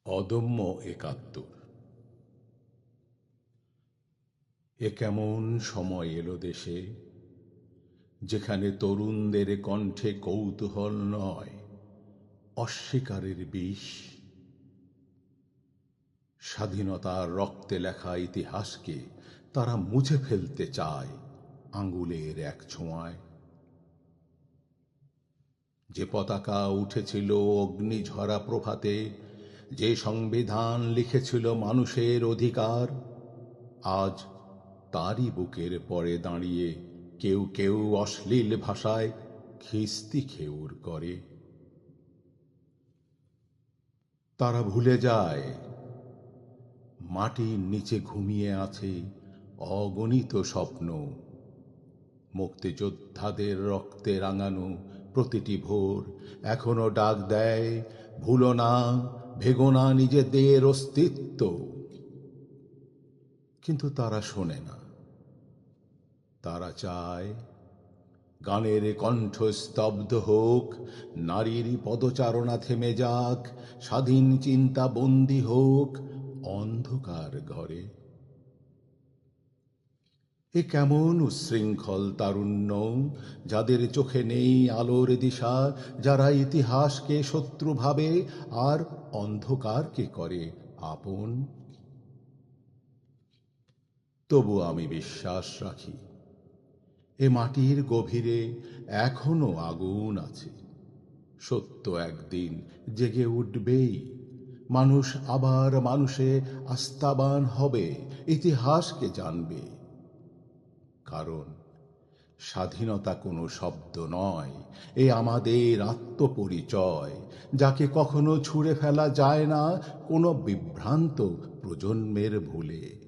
অদম্য একাত্তর। এ কেমন সময় এলো দেশে, যেখানে তরুণদের কণ্ঠে কৌতূহল নয়, অস্বীকারের বিষ। স্বাধীনতার রক্তে লেখা ইতিহাসকে তারা মুছে ফেলতে চায় আঙ্গুলের এক ছোঁয়ায়। যে পতাকা উঠেছিল অগ্নিঝরা প্রভাতে, যে সংবিধান লিখেছিল মানুষের অধিকার, আজ তারই বুকের পরে দাঁড়িয়ে কেউ কেউ অশ্লীল ভাষায় খিস্তি খেউর করে। তারা ভুলে যায় মাটির নিচে ঘুমিয়ে আছে অগণিত স্বপ্ন। মুক্তিযোদ্ধাদের রক্তে রাঙানো প্রতিটি ভোর এখনো ডাক দেয়, ভুলো না, ভেগো না নিজেদের অস্তিত্ব। কিন্তু তারা শোনে না। তারা চায় গানের কণ্ঠ স্তব্ধ হোক, নারীর পদচারণা থেমে যাক, স্বাধীন চিন্তা বন্দী হোক অন্ধকার ঘরে। এ কেমন উচ্ছৃঙ্খল তারুণ্য, যাদের চোখে নেই আলোর দিশা, যারা ইতিহাসকে শত্রু ভাবে আর অন্ধকারকে করে আপন। তবু আমি বিশ্বাস রাখি, এ মাটির গভীরে এখনো আগুন আছে। সত্য একদিন জেগে উঠবেই, মানুষ আবার মানুষে আস্থাবান হবে, ইতিহাসকে জানবে। কারণ স্বাধীনতা কোনো শব্দ নয়, এ আমাদের আত্মপরিচয়, যাকে কখনো ছুঁড়ে ফেলা যায় না কোনো বিভ্রান্ত প্রজন্মের ভুলে।